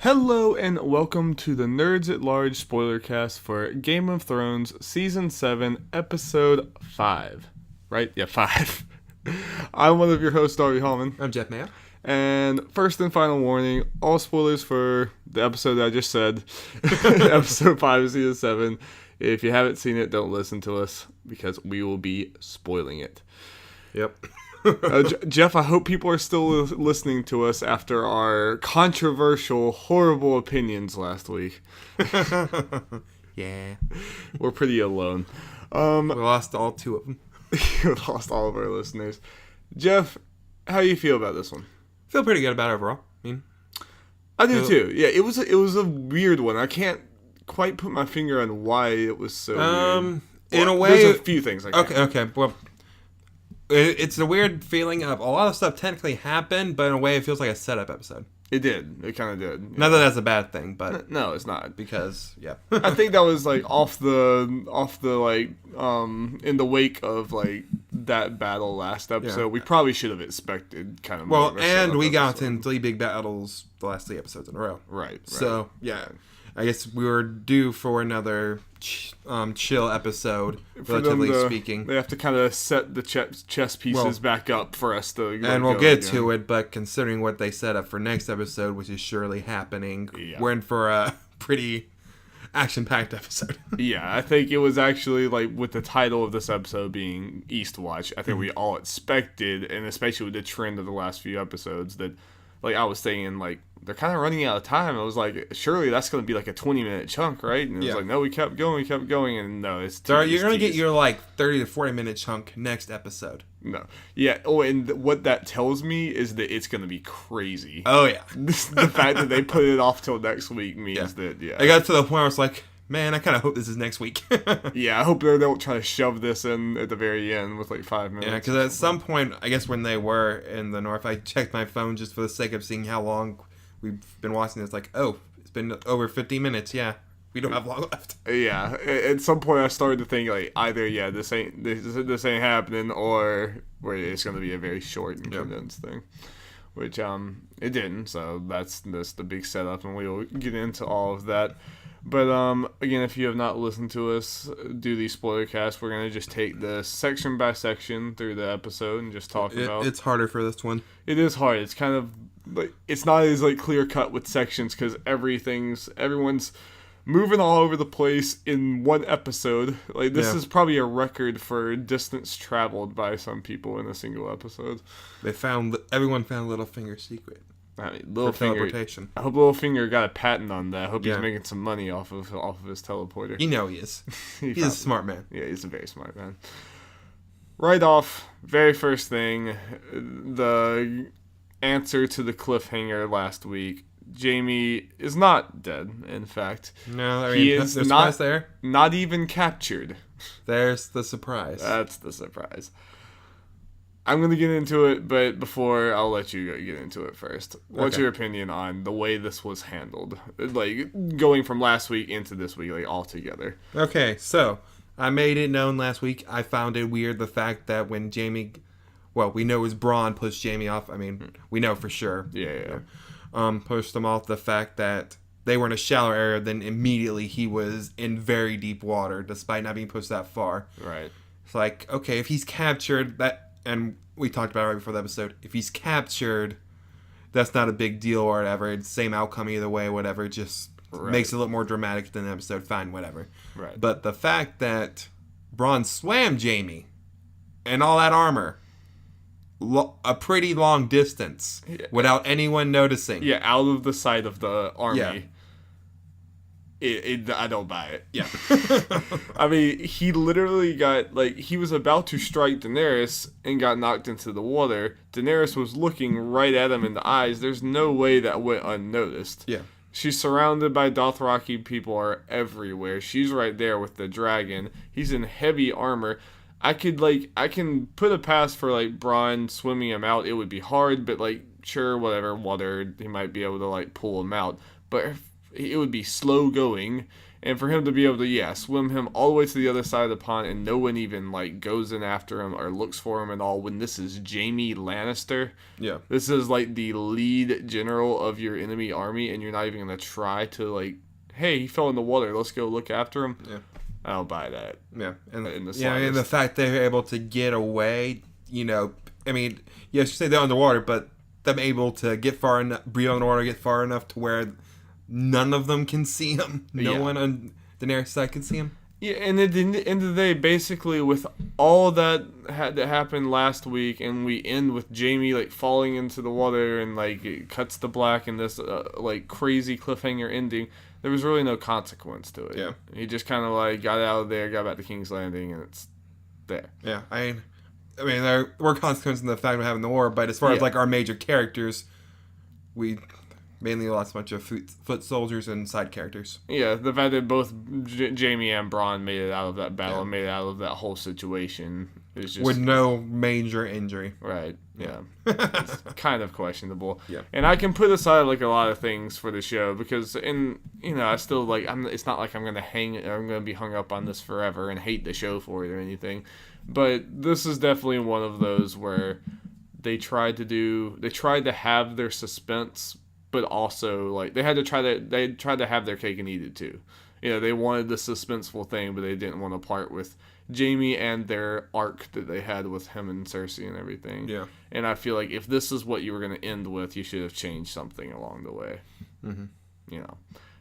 Hello and welcome to the Nerds at Large Spoilercast for Game of Thrones Season 7, Episode 5. Right? Yeah, 5. I'm one of your hosts, Darby Hallman. I'm Jeff Mayo. And first and final warning, all spoilers for the episode that I just said, Episode 5 of Season 7. If you haven't seen it, don't listen to us because we will be spoiling it. Yep. Jeff, I hope people are still listening to us after our controversial, horrible opinions last week. Yeah. We're pretty alone. We lost all two of them. We lost all of our listeners. Jeff, how do you feel about this one? Feel pretty good about it overall. I do too. Yeah, it was a weird one. I can't quite put my finger on why it was so weird. In a way, there's a few things. Okay. Well, it's a weird feeling of a lot of stuff technically happened, but in a way, it feels like a setup episode. It did. It kind of did. Not that that's a bad thing, but no, it's not. Because I think that was like off the in the wake of like that battle last episode. We probably should have expected kind of well, and we got in 3 big battles the last 3 episodes in a row. Right. So I guess we were due for another chill episode, relatively speaking. They have to kind of set the chess pieces back up for us to and we'll get to it, but considering what they set up for next episode, which is surely happening, we're in for a pretty action-packed episode. Yeah, I think it was actually, like, with the title of this episode being Eastwatch, I think we all expected, and especially with the trend of the last few episodes, that, like, I was thinking, like, they're kind of running out of time. I was like, surely that's going to be like a 20-minute chunk, right? And it was like, no, we kept going, and no, it's... So you're going to get your, like, 30 to 40-minute chunk next episode. No. Yeah, and what that tells me is that it's going to be crazy. Oh, yeah. The fact that they put it off till next week means that, I got to the point where I was like, man, I kind of hope this is next week. Yeah, I hope they don't try to shove this in at the very end with like 5 minutes. Yeah, because at some point, I guess when they were in the north, I checked my phone just for the sake of seeing how long we've been watching this. Like, oh, it's been over 50 minutes. Yeah, we don't have long left. Yeah, at some point I started to think like either this ain't happening, or it's going to be a very short and condensed thing. Which it didn't. So that's the big setup, and we'll get into all of that. But, again, if you have not listened to us do these spoiler casts, we're going to just take this section by section through the episode and just talk about... It's harder for this one. It is hard. It's kind of, like, it's not as, like, clear-cut with sections because everyone's moving all over the place in one episode. Like, this is probably a record for distance traveled by some people in a single episode. Everyone found Littlefinger's secret. I mean, Littlefinger. I hope Littlefinger got a patent on that. I hope he's making some money off of his teleporter. You know he is. He's a smart man. Yeah, he's a very smart man. Right off, very first thing, the answer to the cliffhanger last week. Jaime is not dead. In fact, no, he is not even captured. There's the surprise. That's the surprise. I'm going to get into it, but before, I'll let you get into it first. What's your opinion on the way this was handled? Like, going from last week into this week, like, all together. Okay, so, I made it known last week. I found it weird the fact that when Jaime... Well, we know it was Bronn pushed Jaime off. I mean, we know for sure. Yeah. Pushed him off the fact that they were in a shallow area, then immediately he was in very deep water, despite not being pushed that far. Right. It's like, okay, if he's captured... And we talked about it right before the episode. If he's captured, that's not a big deal or whatever. It's the same outcome either way, whatever. Just makes it a little more dramatic than the episode. Fine, whatever. Right. But the fact that Bronn swam Jaime and all that armor a pretty long distance without anyone noticing. Yeah, out of the sight of the army. Yeah. I don't buy it. Yeah. I mean, he literally got, like, he was about to strike Daenerys and got knocked into the water. Daenerys was looking right at him in the eyes. There's no way that went unnoticed. Yeah. She's surrounded by Dothraki. People are everywhere. She's right there with the dragon. He's in heavy armor. I can put a pass for, like, Bronn swimming him out. It would be hard, but, like, sure, whatever, water, he might be able to, like, pull him out. But it would be slow going, And for him to be able to, swim him all the way to the other side of the pond and no one even, like, goes in after him or looks for him at all when this is Jaime Lannister. Yeah. This is, like, the lead general of your enemy army and you're not even going to try to, like, hey, he fell in the water, let's go look after him. Yeah. I don't buy that. Yeah. And, in the and the fact they're able to get away, I mean, yes, you say they're underwater, but them able to get far enough, breathe underwater, get far enough to where none of them can see him. No one on Daenerys' side can see him. Yeah, and at the end of the day, basically, with all that had to happen last week, and we end with Jaime, like, falling into the water, and, like, it cuts to black, and this, like, crazy cliffhanger ending, there was really no consequence to it. Yeah. He just kind of, like, got out of there, got back to King's Landing, and it's there. Yeah, I mean, there were consequences in the fact of having the war, but as far as, like, our major characters, we mainly lost a bunch of foot soldiers and side characters. Yeah, the fact that both Jaime and Bronn made it out of that battle, made it out of that whole situation is just... with no major injury. Right, yeah. It's kind of questionable. Yeah. And I can put aside, like, a lot of things for the show because, I still, like, it's not like I'm going to be hung up on this forever and hate the show for it or anything. But this is definitely one of those where they tried to have their suspense, but also, like, they tried to have their cake and eat it too. They wanted the suspenseful thing, but they didn't want to part with Jaime and their arc that they had with him and Cersei and everything. Yeah. And I feel like if this is what you were going to end with, you should have changed something along the way. Mm-hmm.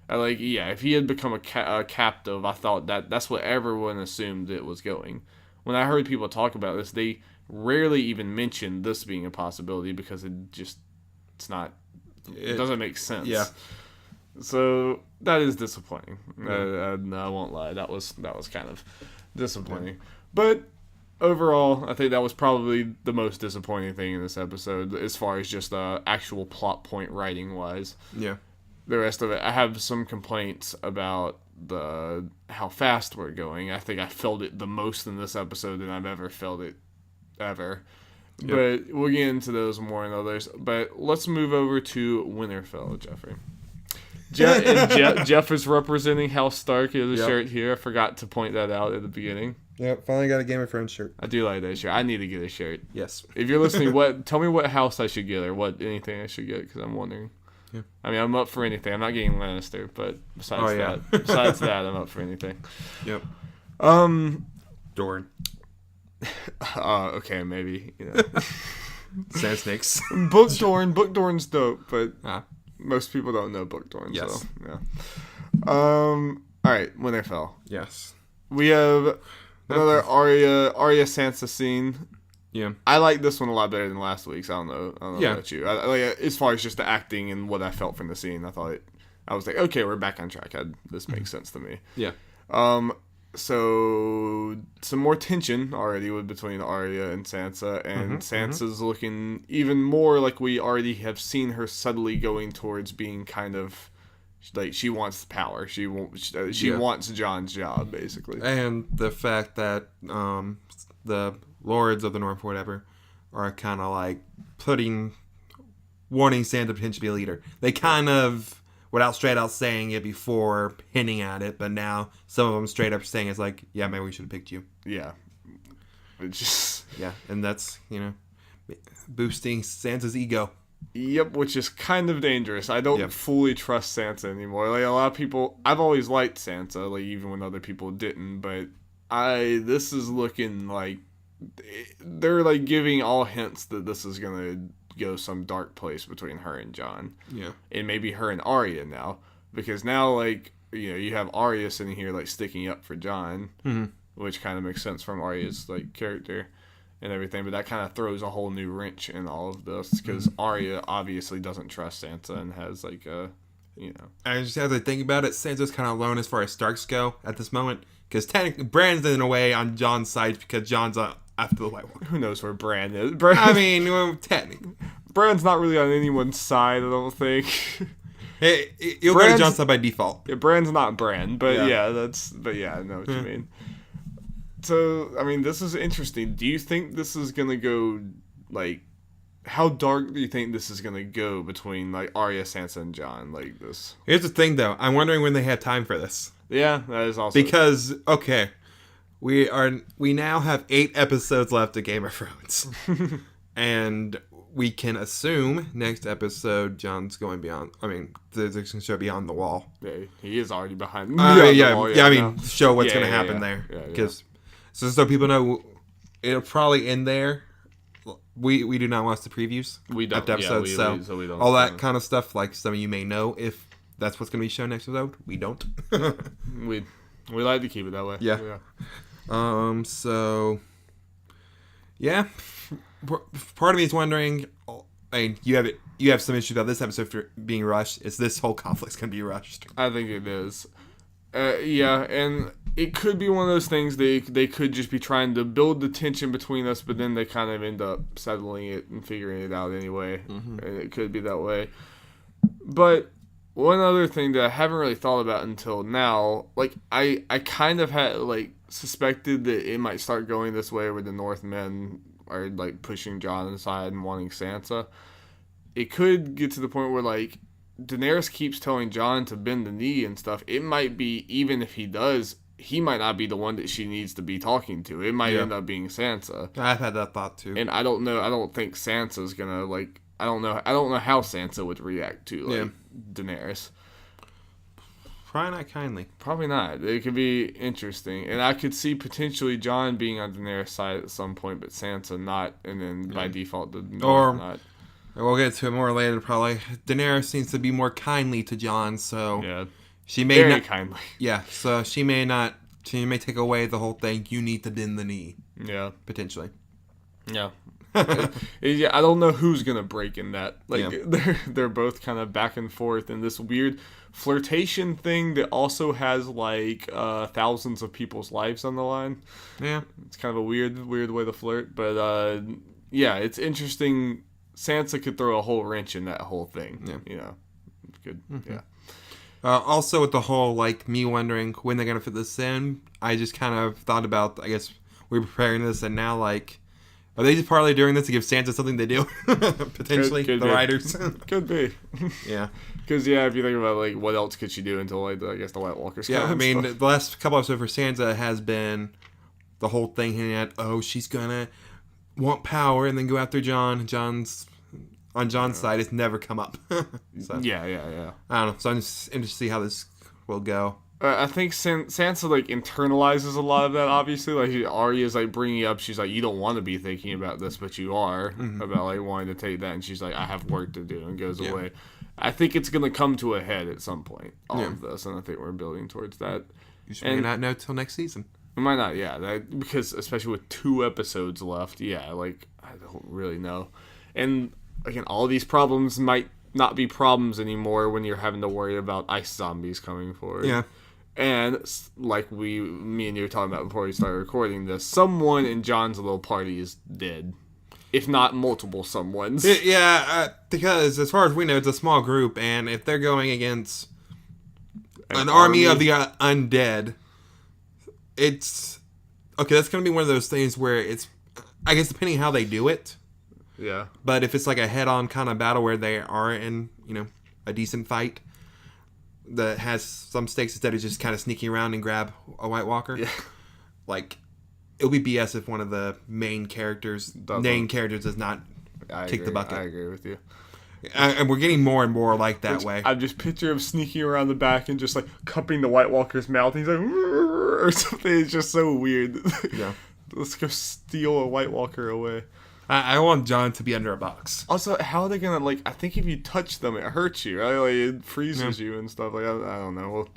If he had become a captive, I thought that's what everyone assumed it was going. When I heard people talk about this, they rarely even mentioned this being a possibility because it doesn't make sense. Yeah. So that is disappointing. I won't lie. That was kind of disappointing. Yeah. But overall, I think that was probably the most disappointing thing in this episode as far as just actual plot point writing wise. Yeah. The rest of it, I have some complaints about how fast we're going. I think I felt it the most in this episode than I've ever felt it ever. Yep. But we'll get into those more in others. But let's move over to Winterfell, Jeffrey. Jeff is representing House Stark in the shirt here. I forgot to point that out at the beginning. Yep, finally got a Game of Thrones shirt. I do like that shirt. I need to get a shirt. Yes. If you're listening, tell me what house I should get or anything I should get because I'm wondering. Yeah. I mean, I'm up for anything. I'm not getting Lannister, but besides that, I'm up for anything. Yep. Dorne. Okay, maybe. Sand snakes. Book Dorne's dope, but most people don't know Book Dorne. Yes. So, yeah. All right, Winterfell. Yes. We have another Arya Sansa scene. Yeah. I like this one a lot better than last week's. I don't know about you. As far as just the acting and what I felt from the scene, I was like, okay, we're back on track. This makes sense to me. Yeah. So some more tension already between Arya and Sansa, and Sansa's looking even more like we already have seen her subtly going towards being kind of like she wants power. She wants Jon's job basically. And the fact that the Lords of the North, or whatever, are kind of like wanting Sansa to potentially be a leader. They kind of, without straight out saying it before, hinting at it, but now some of them straight up saying it's like, yeah, maybe we should have picked you. Yeah. Yeah, and that's, boosting Sansa's ego. Yep, which is kind of dangerous. I don't fully trust Sansa anymore. Like, a lot of people, I've always liked Sansa, like, even when other people didn't, but this is looking like they're, like, giving all hints that this is going to go some dark place between her and Jon. Yeah. And maybe her and Arya now. Because now, like, you have Arya sitting here, like, sticking up for Jon, which kind of makes sense from Arya's, like, character and everything. But that kind of throws a whole new wrench in all of this. Because Arya obviously doesn't trust Sansa and has, like, I just have to think about it. Sansa's kind of alone as far as Starks go at this moment. Because technically, Bran's in a way on Jon's side because Jon's after the White Walker. Who knows where Bran is? Technically. Bran's not really on anyone's side, I don't think. Hey, you'll go to Jon's side by default. Yeah, Bran's not Bran, but I know what you mean. So, I mean, this is interesting. Do you think this is going to go, like, how dark do you think this is going to go between, like, Arya, Sansa, and Jon, like this? Here's the thing, though. I'm wondering when they have time for this. Yeah, that is also because we now have 8 episodes left of Game of Thrones, and we can assume next episode John's going beyond. I mean, there's going to show Beyond the Wall. Yeah, he is already behind. The wall, I mean, no. show what's going to happen there, because so people know it'll probably end there. We do not watch the previews. We don't. After episodes, so we don't. All that kind of stuff, like some of you may know, if that's what's going to be shown next episode. We don't. we like to keep it that way. Yeah. So, yeah. Part of me is wondering. I mean, you have some issues about this episode for being rushed. Is this whole conflict's going to be rushed? I think it is. Yeah, and it could be one of those things they could just be trying to build the tension between us, but then they kind of end up settling it and figuring it out anyway. Mm-hmm. And it could be that way. But one other thing that I haven't really thought about until now, like I kind of had like suspected that it might start going this way where the Northmen are like pushing Jon aside and wanting Sansa. It could get to the point where like Daenerys keeps telling Jon to bend the knee and stuff. It might be, even if he does, he might not be the one that she needs to be talking to. It might end up being Sansa. I've had that thought too. And I don't know. I don't think Sansa's gonna like. I don't know how Sansa would react to Daenerys. Probably not kindly. Probably not. It could be interesting, and I could see potentially Jon being on Daenerys' side at some point, but Sansa not, and then by default not. We'll get to it more later. Probably Daenerys seems to be more kindly to Jon, so she may very not kindly. Yeah, so she may not. She may take away the whole thing. You need to bend the knee. Yeah, potentially. Yeah. Yeah, I don't know who's gonna break in that. Like they're both kind of back and forth in this weird flirtation thing that also has like thousands of people's lives on the line. Yeah, it's kind of a weird way to flirt, but yeah, it's interesting. Sansa could throw a whole wrench in that whole thing. Yeah, you know, good. Mm-hmm. Yeah. Also, with the whole like me wondering when they're gonna fit this in, I just kind of thought about. I guess we're preparing this, and now like. Are they just partly doing this to give Sansa something to do? Potentially, could the be. writers. Could be. Yeah. Because, if you think about, like, what else could she do until, like, I guess the White Walkers come. Yeah, I mean, the last couple episodes for Sansa has been the whole thing hinting at, she's gonna want power and then go after Jon. On Jon's side, it's never come up. So, yeah. I don't know. So I'm just interested to see how this will go. I think Sansa, like, internalizes a lot of that, obviously. Like, Arya's, like, bringing up, she's like, you don't want to be thinking about this, but you are, about, like, wanting to take that. And she's like, I have work to do, and goes away. I think it's going to come to a head at some point, all of this, and I think we're building towards that. You may not know till next season. We might not, because especially with 2 episodes left, like, I don't really know. And, again, all these problems might not be problems anymore when you're having to worry about ice zombies coming forward. Yeah. And like me and you were talking about before we started recording this, someone in Jon's little party is dead. If not multiple someones. Yeah, because as far as we know, it's a small group, and if they're going against an army of the undead, it's... Okay, that's going to be one of those things where it's... I guess depending on how they do it. Yeah. But if it's like a head-on kind of battle where they are in, a decent fight... that has some stakes instead of just kind of sneaking around and grab a White Walker. Yeah. Like, it would be BS if one of the main characters does not kick the bucket. I agree with you. And we're getting more and more like that way. I just picture him sneaking around the back and just, like, cupping the White Walker's mouth. And he's like, or something. It's just so weird. Yeah. Let's go steal a White Walker away. I want Jon to be under a box. Also, how are they gonna, like, I think if you touch them, it hurts you, right? Like, it freezes you and stuff. Like, I don't know. Well,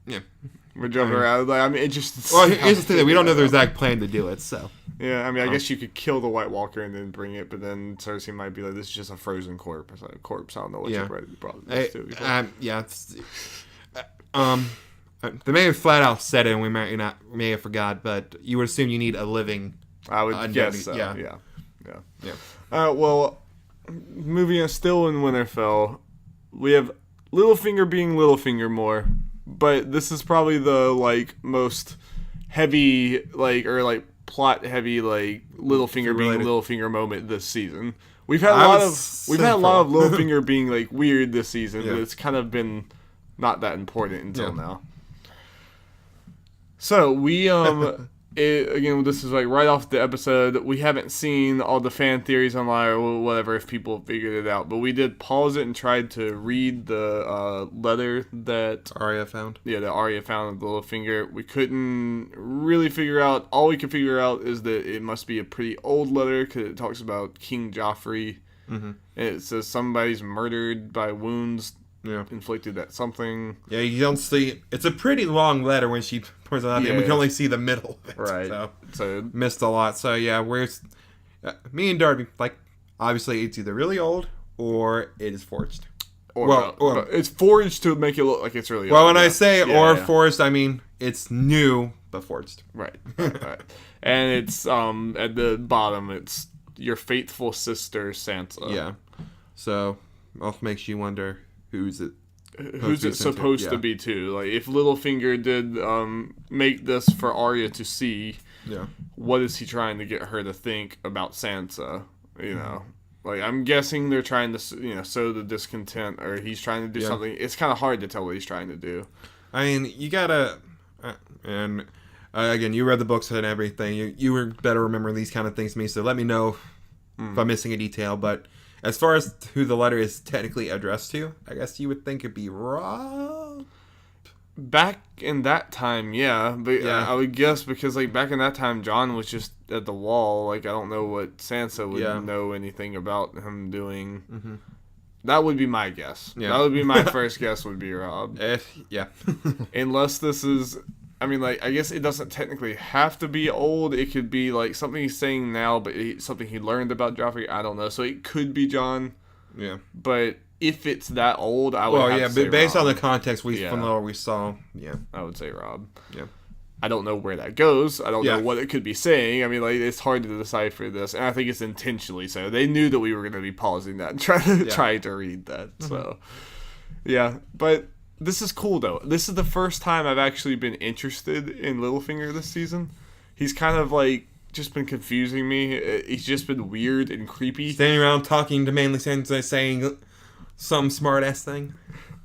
yeah. We're jumping around. Like, I mean, it just... Well, here's the thing. That we don't know the exact plan to do it, so... Yeah, I mean, I guess you could kill the White Walker and then bring it, but then Cersei might be like, this is just a frozen corpse. Like, corpse, I don't know what you're ready to probably do. Yeah, they may have flat out said it, and we may have forgot, but you would assume you need a living... I would guess so. Yeah. Well, moving on, still in Winterfell, we have Littlefinger being Littlefinger more, but this is probably the like most heavy plot heavy Littlefinger being Littlefinger moment this season. We've had a lot of Littlefinger being like weird this season, but it's kind of been not that important until now. So we again, this is like right off the episode. We haven't seen all the fan theories online or whatever if people have figured it out, but we did pause it and tried to read the letter that Arya found. Yeah, that Arya found with Littlefinger. We couldn't really figure out. All we could figure out is that it must be a pretty old letter because it talks about King Joffrey. And it says somebody's murdered by wounds inflicted at something. Yeah, you don't see... It's a pretty long letter when she points it out, and we can only see the middle of it. Right. So missed a lot. So, yeah, where's... me and Darby, like, obviously it's either really old or it is forged. Or it's forged to make it look like it's really old. Well, when I say forged, I mean it's new but forged. Right. And it's, at the bottom, it's your faithful sister, Sansa. Yeah. So, also makes you wonder... Who's it supposed to be too? Like, if Littlefinger did make this for Arya to see, what is he trying to get her to think about Sansa? You know, like, I'm guessing they're trying to sow the discontent, or he's trying to do something. It's kind of hard to tell what he's trying to do. I mean, you gotta, again, you read the books and everything. You were better remembering these kind of things than me. So let me know if I'm missing a detail, but. As far as who the letter is technically addressed to, I guess you would think it'd be Robb. Back in that time, but I would guess because like back in that time, Jon was just at the wall. Like I don't know what Sansa would know anything about him doing. That would be my guess. Yeah. That would be my first guess. Would be Robb. Unless this is. I mean, like, I guess it doesn't technically have to be old. It could be, like, something he's saying now, but something he learned about Joffrey. I don't know. So it could be Jon. Yeah. But if it's that old, I would have to say but based Robb. On the context from what we saw, I would say Robb. Yeah. I don't know where that goes. I don't know what it could be saying. I mean, like, it's hard to decipher this. And I think it's intentionally so. They knew that we were going to be pausing that and trying to read that. So, But... This is cool, though. This is the first time I've actually been interested in Littlefinger this season. He's kind of, like, just been confusing me. He's just been weird and creepy. Standing around talking to Manly Sansa, saying some smart-ass thing.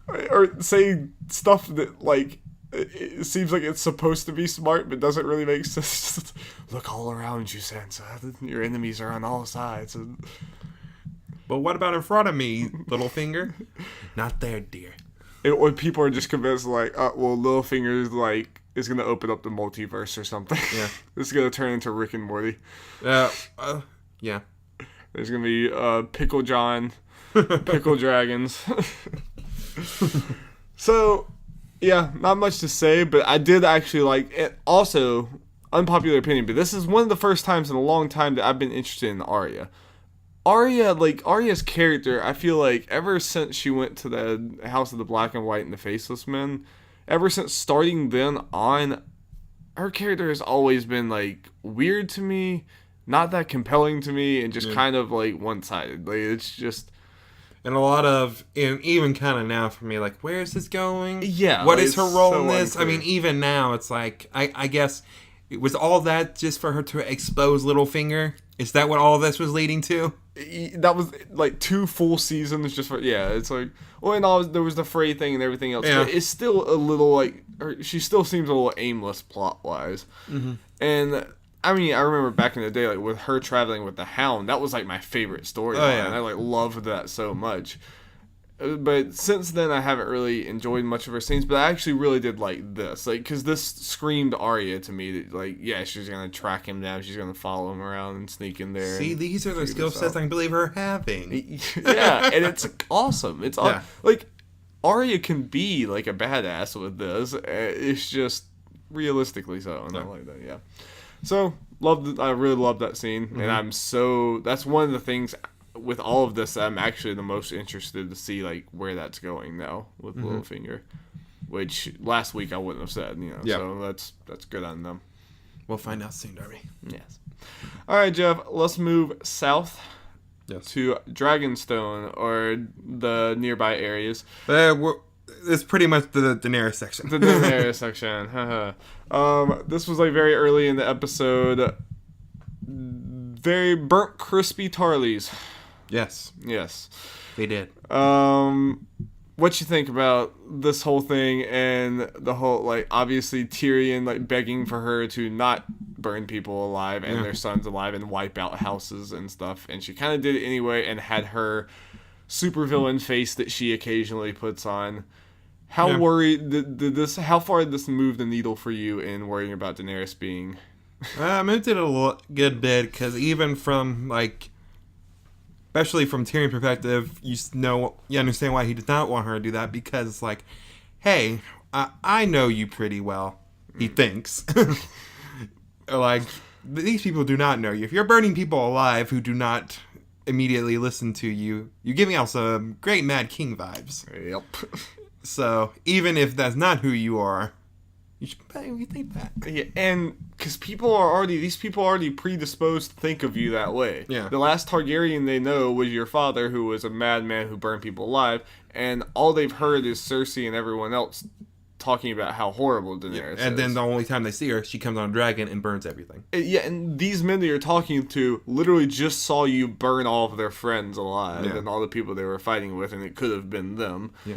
Or saying stuff that, like, it seems like it's supposed to be smart, but doesn't really make sense. Look all around you, Sansa. Your enemies are on all sides. But what about in front of me, Littlefinger? Not there, dear. When people are just convinced, like, Littlefinger is going to open up the multiverse or something. Yeah. This is going to turn into Rick and Morty. Yeah. There's going to be Pickle John, Pickle Dragons. So, not much to say, but I did actually like it. Also, unpopular opinion, but this is one of the first times in a long time that I've been interested in Arya. Arya's character, I feel like ever since she went to the House of the Black and White and the Faceless Men, ever since starting then on, her character has always been, like, weird to me, not that compelling to me, and just kind of, like, one-sided. Like, it's just... And a lot of, even kind of now for me, like, where is this going? Yeah. What is her role in this? Unclear. I mean, even now, it's like, I guess, it was all that just for her to expose Littlefinger? Is that what all this was leading to? That was like 2 full seasons just for it's like and there was the Frey thing and everything else. But it's still a little like she still seems a little aimless plot wise. And I mean I remember back in the day like with her traveling with the Hound, that was like my favorite storyline. I like loved that so much. But since then, I haven't really enjoyed much of her scenes. But I actually really did like this, like, because this screamed Arya to me. That, like, she's gonna track him down. She's gonna follow him around and sneak in there. See, these are the skill sets I can believe her having. And it's awesome. It's like Arya can be like a badass with this. It's just realistically so, and I like that. Yeah. So I really loved that scene, and that's one of the things. With all of this, I'm actually the most interested to see like where that's going now with Littlefinger, which last week I wouldn't have said, So that's good on them. We'll find out soon, Darby. Yes. All right, Jeff. Let's move south to Dragonstone or the nearby areas. It's pretty much the Daenerys section. The Daenerys section. This was like very early in the episode. Very burnt, crispy Tarleys. Yes. Yes. They did. what you think about this whole thing and the whole, like, obviously Tyrion, like, begging for her to not burn people alive and their sons alive and wipe out houses and stuff, and she kind of did it anyway and had her supervillain face that she occasionally puts on. How worried did this? How far did this move the needle for you in worrying about Daenerys being? It did a good bit, because even from, like, especially from Tyrion's perspective, you understand why he did not want her to do that, because it's like, hey, I know you pretty well, he thinks. Like, these people do not know you. If you're burning people alive who do not immediately listen to you, you're giving out some great Mad King vibes. Yep. So, even if that's not who you are, you should probably think that. Yeah, and because these people are already predisposed to think of you that way. Yeah. The last Targaryen they know was your father, who was a madman who burned people alive, and all they've heard is Cersei and everyone else talking about how horrible Daenerys is. And then the only time they see her, she comes on a dragon and burns everything. Yeah, and these men that you're talking to literally just saw you burn all of their friends alive and all the people they were fighting with, and it could have been them. Yeah.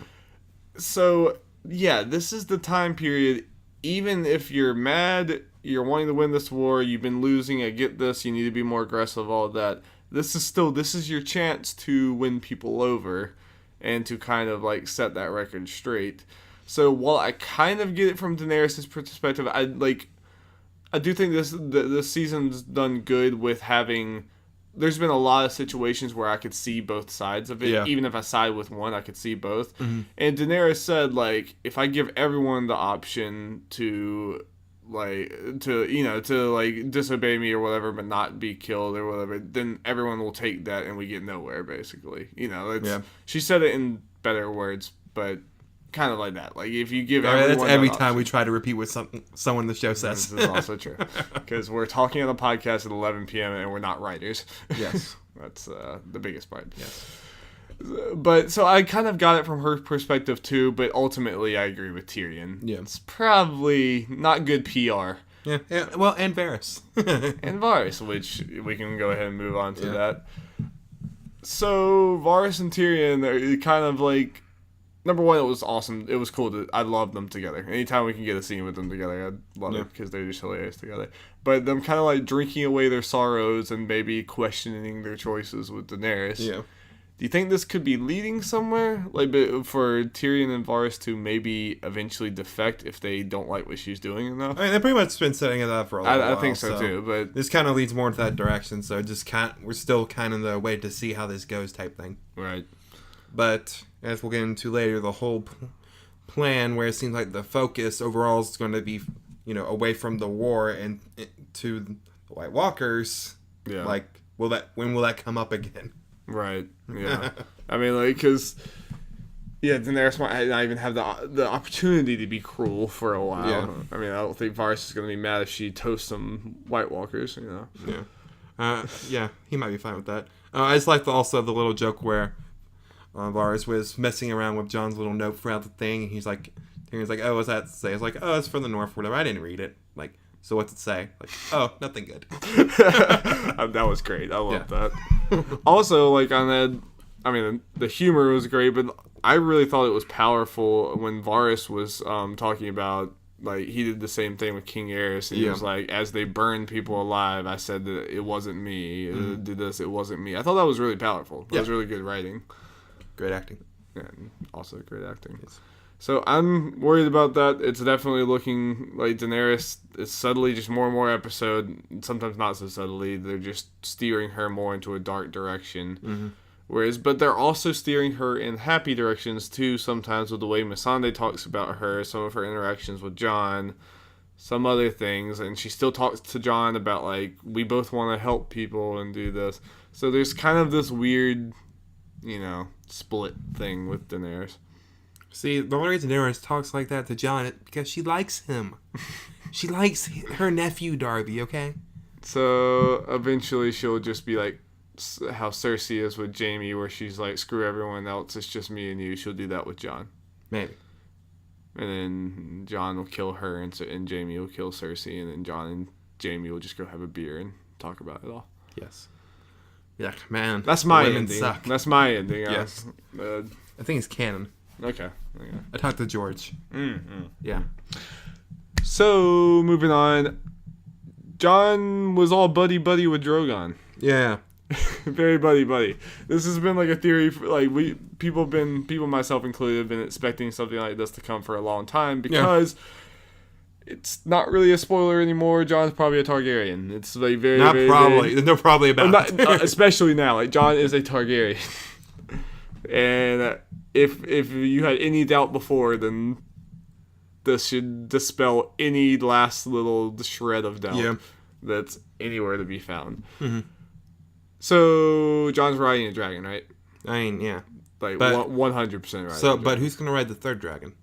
So, yeah, this is the time period. Even if you're mad, you're wanting to win this war, you've been losing, I get this, you need to be more aggressive, all that. This is your chance to win people over and to kind of, like, set that record straight. So while I kind of get it from Daenerys' perspective, I do think this season's done good with having. There's been a lot of situations where I could see both sides of it. Yeah. Even if I side with one, I could see both. Mm-hmm. And Daenerys said, like, if I give everyone the option to disobey me or whatever, but not be killed or whatever, then everyone will take that and we get nowhere, basically. She said it in better words, but kind of like that. Like, if you give everyone that's every time we try to repeat what someone in the show says. This is also true. Because we're talking on the podcast at 11 p.m. and we're not writers. Yes. That's the biggest part. Yes. But, so I kind of got it from her perspective too, but ultimately I agree with Tyrion. Yeah. It's probably not good PR. Yeah. Well, and Varys. And Varys, which we can go ahead and move on to that. So, Varys and Tyrion are kind of like, number one, it was awesome. It was cool. I love them together. Anytime we can get a scene with them together, I love it because they're just hilarious together. But them kind of like drinking away their sorrows and maybe questioning their choices with Daenerys. Yeah. Do you think this could be leading somewhere? Like, for Tyrion and Varys to maybe eventually defect if they don't like what she's doing enough? I mean, they've pretty much been setting it up for a while. I think so too. But this kind of leads more into that direction. So we're still kind of the way to see how this goes type thing. Right. But as we'll get into later, the whole plan where it seems like the focus overall is going to be, away from the war and to the White Walkers. Yeah. Like, when will that come up again? Right. Yeah. I mean, like, because Daenerys might not even have the opportunity to be cruel for a while. Yeah. I mean, I don't think Varys is going to be mad if she toasts some White Walkers. Yeah. He might be fine with that. I just like the little joke where Varys was messing around with Jon's little note throughout the thing, and he's like, oh, what's that say? It's like, oh, it's from the North, whatever. I didn't read it. Like, so what's it say? Like, oh, nothing good. That was great. I love that. Also, like, on that, I mean, the humor was great, but I really thought it was powerful when Varys was talking about, like, he did the same thing with King Aerys, and he was like, as they burned people alive, I said that it wasn't me. Did this, it wasn't me. I thought that was really powerful. That was really good writing. Great acting. And also great acting. Yes. So I'm worried about that. It's definitely looking like Daenerys is subtly, just more and more episode, sometimes not so subtly, they're just steering her more into a dark direction. Mm-hmm. But they're also steering her in happy directions too, sometimes with the way Missandei talks about her, some of her interactions with Jon, some other things, and she still talks to Jon about, like, we both want to help people and do this. So there's kind of this weird, split thing with Daenerys. See, the only reason Daenerys talks like that to Jon is because she likes him. She likes her nephew, Darby, okay? So, eventually she'll just be like how Cersei is with Jaime, where she's like, screw everyone else, it's just me and you. She'll do that with Jon. Maybe. And then Jon will kill her, and Jaime will kill Cersei, and then Jon and Jaime will just go have a beer and talk about it all. Yes. Yeah, man. That's my ending. Suck. That's my ending. Yes. I think it's canon. Okay. I talked to George. Yeah. So, moving on. Jon was all buddy-buddy with Drogon. Yeah. Very buddy-buddy. This has been like a theory, people, myself included, have been expecting something like this to come for a long time because it's not really a spoiler anymore. Jon's probably a Targaryen. It's like very, not very, probably. very, There's no probably about it. especially now. Like, Jon is a Targaryen. And if you had any doubt before, then this should dispel any last little shred of doubt that's anywhere to be found. Mm-hmm. So, Jon's riding a dragon, right? I mean, yeah. Like, 100% right. So, but who's going to ride the third dragon?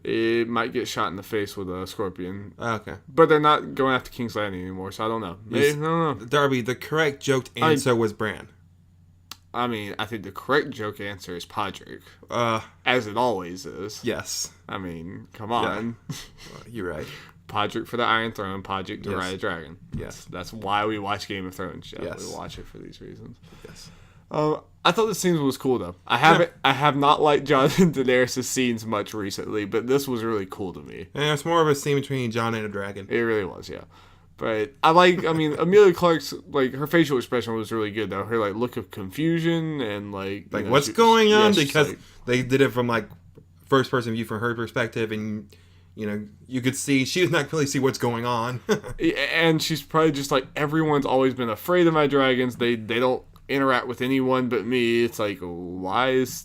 It might get shot in the face with a scorpion. Okay. But they're not going after King's Landing anymore, so I don't know. I don't know. Darby, the correct joked answer was Bran. I mean, I think the correct joke answer is Podrick. As it always is. Yes. I mean, come on. Yeah. You're right. Podrick for the Iron Throne, Podrick to ride a dragon. Yes. That's why we watch Game of Thrones, Jeff. Yes. We watch it for these reasons. Yes. I thought the scenes was cool though. I have not liked Jon and Daenerys' scenes much recently, but this was really cool to me. And it's more of a scene between Jon and a dragon. It really was, yeah. But Emilia Clarke's, like, her facial expression was really good though. Her, like, look of confusion and like what's going on? Yeah, because they did it from like first person view from her perspective, and you could see she does not really see what's going on. And she's probably just like, everyone's always been afraid of my dragons. They don't interact with anyone but me. It's like, what's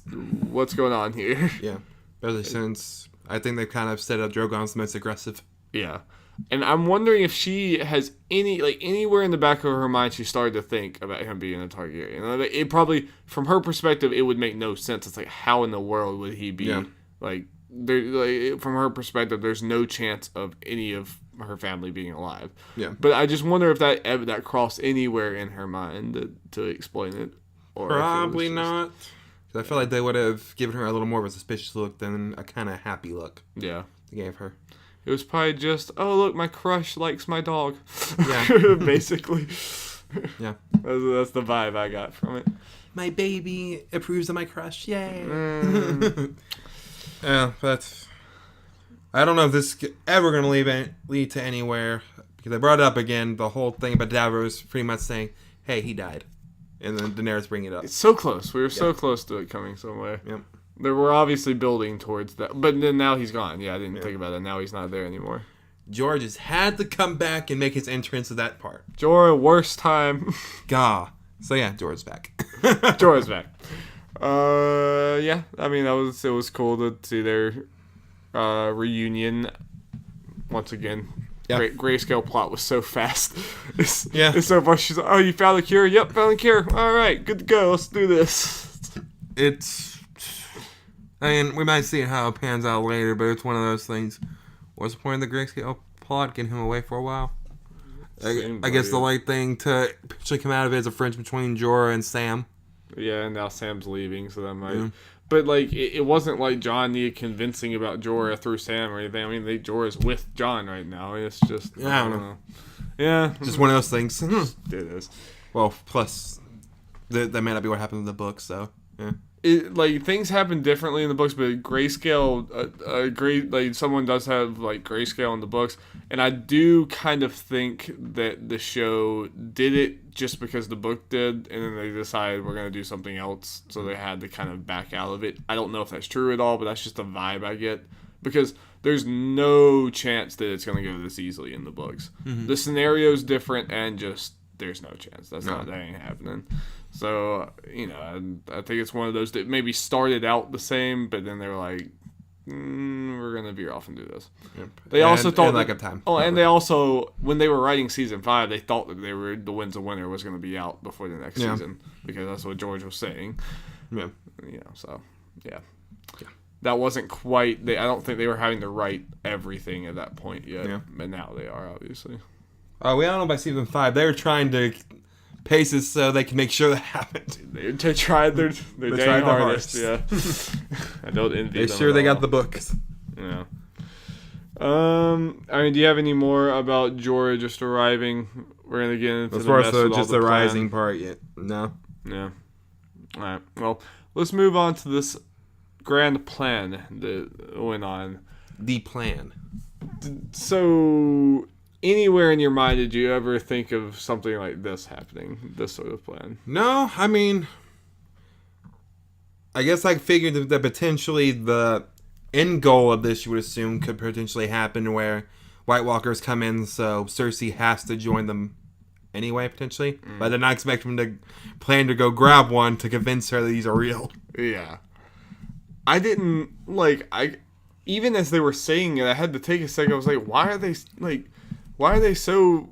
going on here? Yeah, especially since I think they've kind of set up Drogon's the most aggressive. Yeah, and I'm wondering if she has anywhere in the back of her mind she started to think about him being a Targaryen. It probably, from her perspective, it would make no sense. It's like, how in the world would he be from her perspective? There's no chance of any of her family being alive. Yeah. But I just wonder if that crossed anywhere in her mind to explain it. Or probably not. Because I feel like they would have given her a little more of a suspicious look than a kind of happy look. Yeah. They gave her. It was probably just, oh, look, my crush likes my dog. Yeah. Basically. Yeah. That's the vibe I got from it. My baby approves of my crush. Yay. Yeah, but I don't know if this is ever going to lead to anywhere. Because I brought it up again, the whole thing about Davos pretty much saying, hey, he died. And then Daenerys bringing it up. It's so close. We were so close to it coming somewhere. Yep. They were obviously building towards that. But then now he's gone. Yeah, I didn't think about that. Now he's not there anymore. George has had to come back and make his entrance to that part. Jorah, worst time. Gah. So yeah, Jorah's back. Jorah's back. Yeah. I mean, it was cool to see their reunion once again. Yeah. Grayscale plot was so fast. It's so far. She's like, oh, you found the cure? Yep, found the cure. All right, good to go. Let's do this. I mean, we might see how it pans out later, but it's one of those things. What's the point of the Grayscale plot? Getting him away for a while? I guess the right thing to actually come out of it is a friendship between Jorah and Sam. Yeah, and now Sam's leaving, so that might... Mm. But, like, it wasn't like Jon needed convincing about Jorah through Sam or anything. I mean, Jorah's with Jon right now. It's just... I don't know. Yeah. Just one of those things. It is. Well, plus, that may not be what happened in the book, so, yeah. Things happen differently in the books, but Grayscale, someone does have, Grayscale in the books, and I do kind of think that the show did it just because the book did, and then they decided we're going to do something else, so they had to kind of back out of it. I don't know if that's true at all, but that's just the vibe I get, because there's no chance that it's going to go this easily in the books. Mm-hmm. The scenario's different, and just, there's no chance. That ain't happening. So, I think it's one of those that maybe started out the same, but then they were like, we're going to veer off and do this. Yep. They also thought... lack of time. Oh, and they also, when they were writing season 5, they thought that the Winds of Winter was going to be out before the next season, because that's what George was saying. Yeah. So, yeah. That wasn't quite... I don't think they were having to write everything at that point yet, but now they are, obviously. We don't know by season 5. They were trying to... paces so they can make sure that happens. They tried their dang hardest. Yeah, I don't envy them. They sure they got the books. Yeah. I mean, do you have any more about Jorah just arriving? We're gonna get into as far as just the rising part yet. No. Yeah. All right. Well, let's move on to this grand plan that went on. The plan. So, anywhere in your mind did you ever think of something like this happening? This sort of plan? No, I mean, I guess I figured that potentially the end goal of this, you would assume, could potentially happen where White Walkers come in, so Cersei has to join them anyway, potentially. But they're not expecting them to plan to go grab one to convince her that these are real. Yeah. I didn't, even as they were saying it, I had to take a second. I was like, why are they so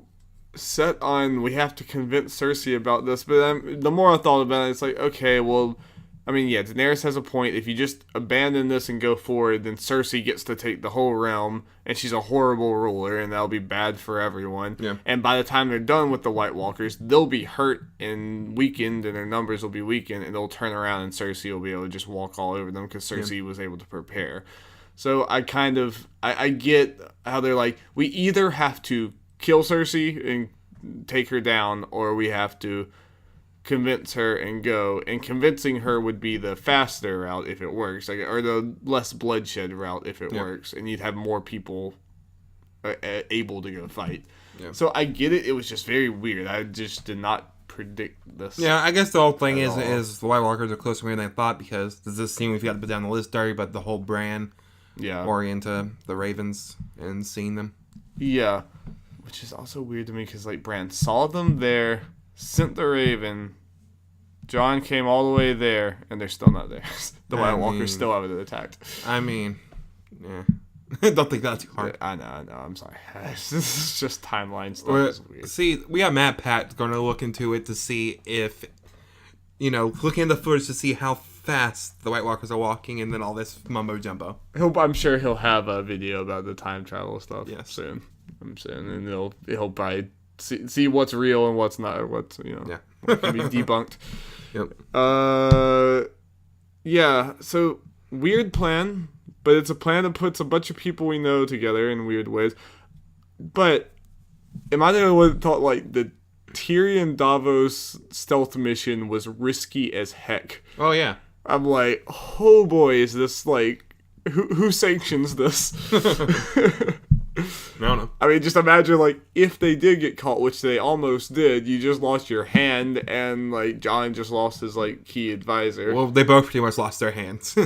set on we have to convince Cersei about this? But the more I thought about it, it's like, okay, well, I mean, yeah, Daenerys has a point. If you just abandon this and go forward, then Cersei gets to take the whole realm, and she's a horrible ruler, and that'll be bad for everyone. Yeah. And by the time they're done with the White Walkers, they'll be hurt and weakened, and their numbers will be weakened, and they'll turn around, and Cersei will be able to just walk all over them because Cersei was able to prepare. So I get how they're like, we either have to kill Cersei and take her down, or we have to convince her and go. And convincing her would be the faster route if it works, or the less bloodshed route if it works, and you'd have more people able to go fight. Yeah. So I get it. It was just very weird. I just did not predict this. Yeah, I guess the whole thing is the White Walkers are closer than I thought, because there's this scene we've got to put down the list, Darby, but the whole Bran orient to the Ravens and seeing them. Yeah, which is also weird to me because Bran saw them there, sent the Raven, Jon came all the way there, and they're still not there. The White Walkers still haven't attacked. I mean, yeah. Don't think that's too hard. I know. I'm sorry. This is just timeline stuff. Weird. See, we got Matt Pat going to look into it to see if, looking at the footage to see how fast the White Walkers are walking, and then all this mumbo jumbo. I'm sure he'll have a video about the time travel stuff soon. And he'll probably see what's real and what's not, or what can be debunked. Yep. Yeah. So weird plan, but it's a plan that puts a bunch of people we know together in weird ways. But am I the only one that thought the Tyrion Davos stealth mission was risky as heck? Oh yeah. I'm like, oh boy, is this who sanctions this? I don't know. I mean, just imagine if they did get caught, which they almost did. You just lost your hand, and Jon just lost his key advisor. Well, they both pretty much lost their hands.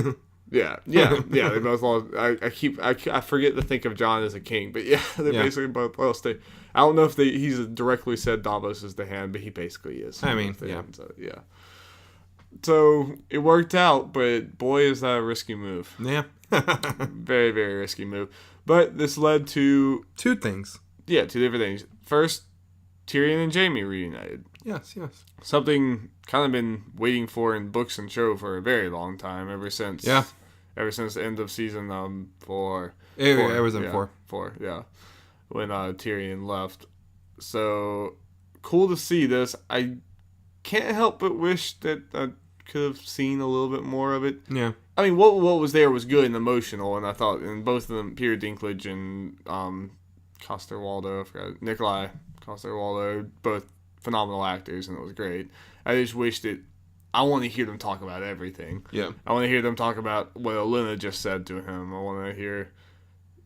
Yeah. They both lost. I forget to think of Jon as a king, but they basically both lost. I don't know if he's directly said Davos is the hand, but he basically is. I mean, So it worked out, but boy, is that a risky move. Yeah. Very, very risky move. But this led to two things. Yeah, two different things. First, Tyrion and Jaime reunited. Yes. Something kind of been waiting for in books and show for a very long time, ever since the end of season 4. It was in 4. 4, yeah. When Tyrion left. So, cool to see this. I can't help but wish that I could have seen a little bit more of it. Yeah. I mean, what was there was good and emotional, and I thought in both of them, Peter Dinklage and Coster-Waldau, I forgot, Nikolai Coster-Waldau, both phenomenal actors, and it was great. I just wish that I want to hear them talk about everything. Yeah. I want to hear them talk about what Olenna just said to him. I want to hear,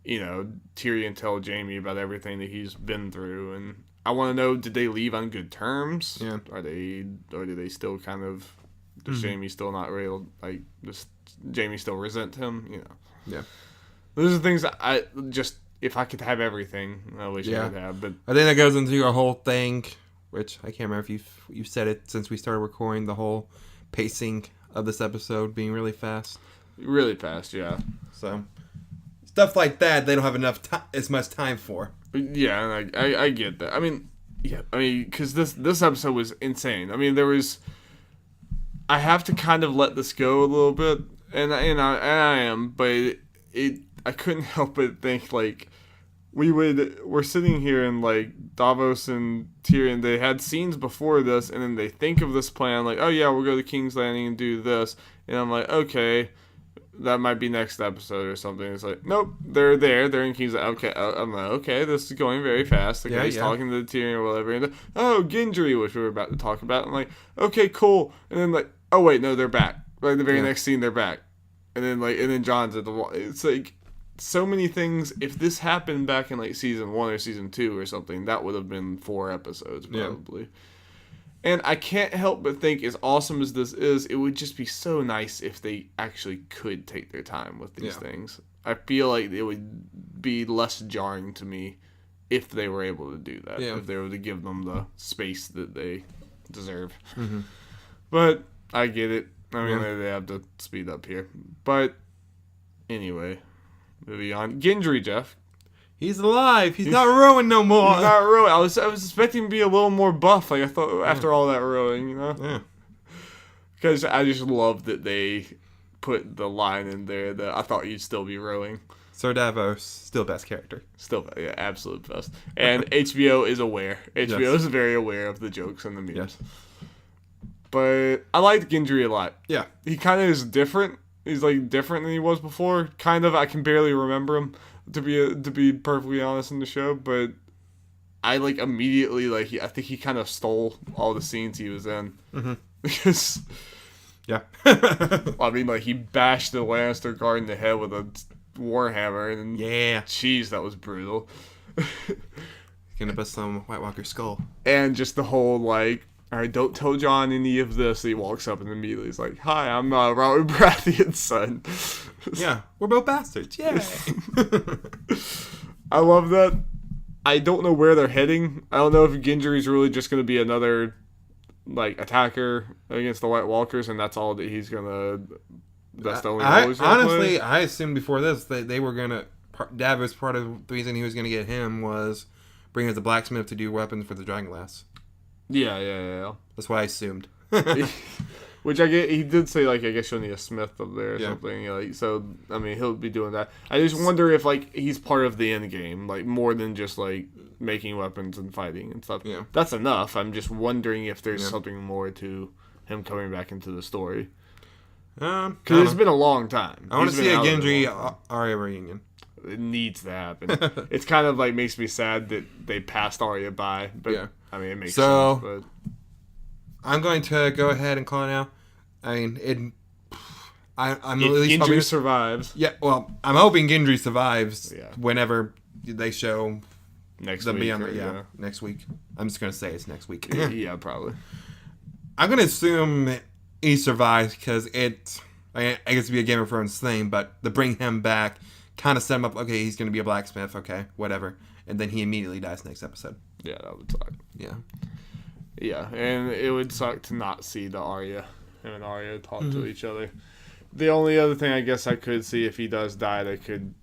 Tyrion tell Jaime about everything that he's been through, and I want to know, did they leave on good terms? Yeah. Or do they still kind of, does Jaime still not real, does Jaime still resent him? Yeah. Those are things that I just, if I could have everything, I wish I could have. But I think that goes into your whole thing, which I can't remember if you've said it since we started recording, the whole pacing of this episode being really fast. Really fast, yeah. So stuff like that, they don't have as much time for. Yeah, and I get that. I mean, because this episode was insane. I mean, I have to kind of let this go a little bit, and I am, but I couldn't help but think we're sitting here and Davos and Tyrion, they had scenes before this, and then they think of this plan oh yeah, we'll go to King's Landing and do this, and I'm like, okay, that might be next episode or something. It's nope, they're in King's Landing. Okay, I'm like, okay, this is going very fast. The guy's talking to the Tyrion or whatever, and Gendry, which we were about to talk about. I'm like, okay, cool, and then oh wait, no, they're back. The very next scene, they're back. and then John's at the wall. It's like so many things. If this happened back in like season 1 or season 2 or something, that would have been 4 episodes probably. Yeah. And I can't help but think, as awesome as this is, it would just be so nice if they actually could take their time with these things. I feel like it would be less jarring to me if they were able to do that. Yeah. If they were to give them the space that they deserve. Mm-hmm. But I get it. I mean, they have to speed up here. But anyway, moving on. Gendry, Jeff. He's alive. He's not rowing no more. He's not rowing. I was expecting to be a little more buff. Like I thought after all that rowing, you know. Yeah. Because I just love that they put the line in there that I thought you'd still be rowing. Sir Davos, still best character. Still, yeah, absolute best. And HBO is aware. HBO is very aware of the jokes and the memes. Yes. But I liked Gendry a lot. Yeah. He kind of is different. He's like different than he was before. Kind of. I can barely remember him. To be perfectly honest in the show, but I like immediately like I think he kind of stole all the scenes he was in because I mean like he bashed the Lannister guard in the head with a warhammer and jeez, that was brutal. Gonna bust some White Walker skull and just the whole like, all right, don't tell John any of this. He walks up and immediately he's like, hi, I'm Robert Baratheon's son. Yeah, we're both bastards. Yay! I love that. I don't know where they're heading. I don't know if Gendry's really just going to be another like attacker against the White Walkers, and that's all that he's gonna. That's the only role he's gonna honestly, play. I assumed before this that they were gonna. Davos, part of the reason he was gonna get him was bring him as a blacksmith to do weapons for the Dragonglass. Yeah. That's what I assumed. Which I get, he did say like I guess you'll need a smith up there or something. Like so, I mean he'll be doing that. I just wonder if like he's part of the end game, like more than just like making weapons and fighting and stuff. Yeah, that's enough. I'm just wondering if there's something more to him coming back into the story. Because it's been a long time. I want to see a Gendry Arya reunion. It needs to happen. It's kind of like makes me sad that they passed Arya by, but I mean it makes sense. But I'm going to go ahead and call it now. I mean, I'm at least Gendry survives. Yeah, well, I'm hoping Gendry survives whenever they show next week. Next week. I'm just going to say it's next week. Yeah, probably. I'm going to assume he survives because I guess it'd be a Game of Thrones thing, but to bring him back, kind of set him up, okay, he's going to be a blacksmith, okay, whatever. And then he immediately dies next episode. Yeah, that would suck. Yeah. Yeah, and it would suck to not see him and Arya talk to each other. The only other thing I guess I could see if he does die, they could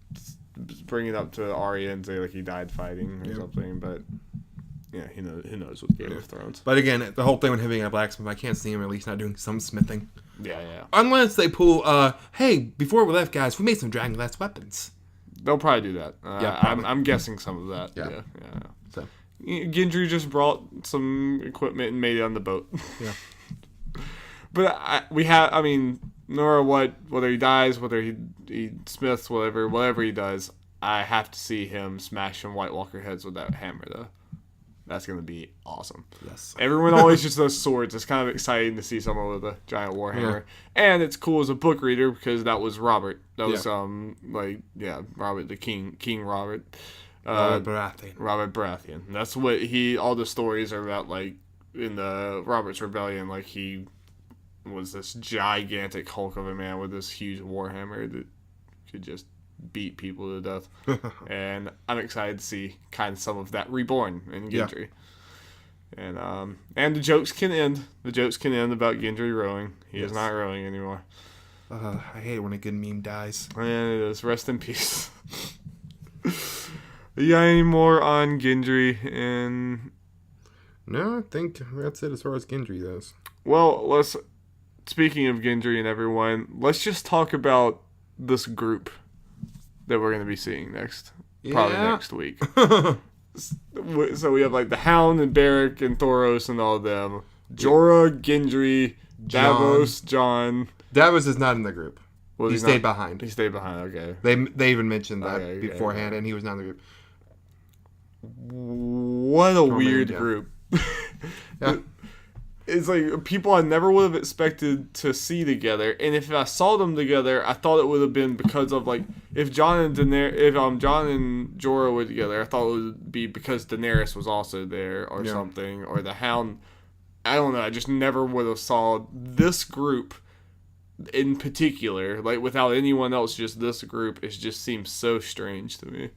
bring it up to Arya and say like he died fighting or something. But yeah, who knows with Game of Thrones. But again, the whole thing with him being a blacksmith, I can't see him at least not doing some smithing. Yeah. Unless they pull, hey, before we left, guys, we made some Dragonglass weapons. They'll probably do that. I'm guessing some of that. Yeah. So. Gendry just brought some equipment and made it on the boat. Yeah. But no matter whether he dies, whether he smiths, whatever he does, I have to see him smash some White Walker heads with that hammer, though. That's going to be awesome. Yes. Everyone always just does swords. It's kind of exciting to see someone with a giant warhammer. Yeah. And it's cool as a book reader because that was Robert. That was, Robert the King Robert. Robert Baratheon. That's what all the stories are about, like, in the Robert's Rebellion, like, he was this gigantic hulk of a man with this huge warhammer that could just beat people to death. And I'm excited to see kind of some of that reborn in Gendry. Yeah. And the jokes can end. The jokes can end about Gendry rowing. He is not rowing anymore. I hate when a good meme dies. And it is. Rest in peace. You got any more on Gendry? No, I think that's it as far as Gendry goes. Well, speaking of Gendry and everyone, let's just talk about this group that we're going to be seeing next. Probably next week. So we have like the Hound and Beric and Thoros and all of them. Jorah, Gendry, Davos, Jon. Davos is not in the group. He stayed behind. He stayed behind, okay. They even mentioned that beforehand, and he was not in the group. What a weird group. it's like people I never would have expected to see together, and if I saw them together, I thought it would have been because of like if Jon and Jorah were together, I thought it would be because Daenerys was also there or something, or the Hound. I don't know. I just never would have saw this group in particular, like without anyone else. Just this group, it just seems so strange to me.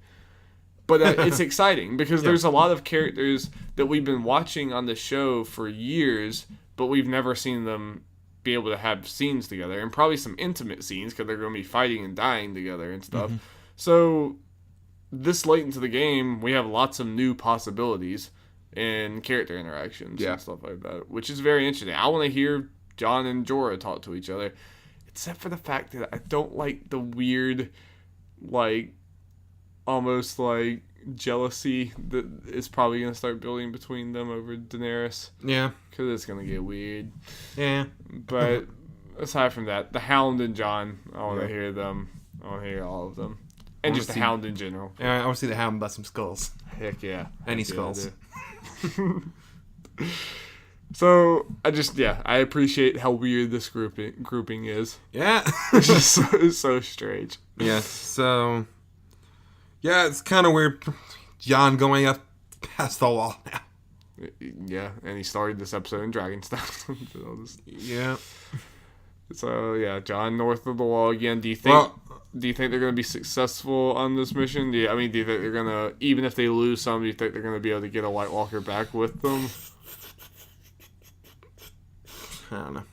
But it's exciting because there's a lot of characters that we've been watching on the show for years, but we've never seen them be able to have scenes together, and probably some intimate scenes because they're going to be fighting and dying together and stuff. Mm-hmm. So this late into the game, we have lots of new possibilities and character interactions and stuff like that, which is very interesting. I want to hear Jon and Jorah talk to each other, except for the fact that I don't like the weird, like, almost like jealousy that is probably going to start building between them over Daenerys. Yeah. Because it's going to get weird. Yeah. But aside from that, the Hound and Jon, I want to hear them. I want to hear all of them. And just the Hound in general. Yeah, I want to see the Hound bust some skulls. Heck yeah. Any skulls. So, I appreciate how weird this grouping is. Yeah. It's so strange. Yeah, so... Yeah, it's kind of weird. Jon going up past the wall now. Yeah, and he started this episode in Dragonstone. Yeah. So, yeah, Jon north of the wall again. Do you think they're going to be successful on this mission? Do you think they're going to, even if they lose some, do you think they're going to be able to get a White Walker back with them? I don't know.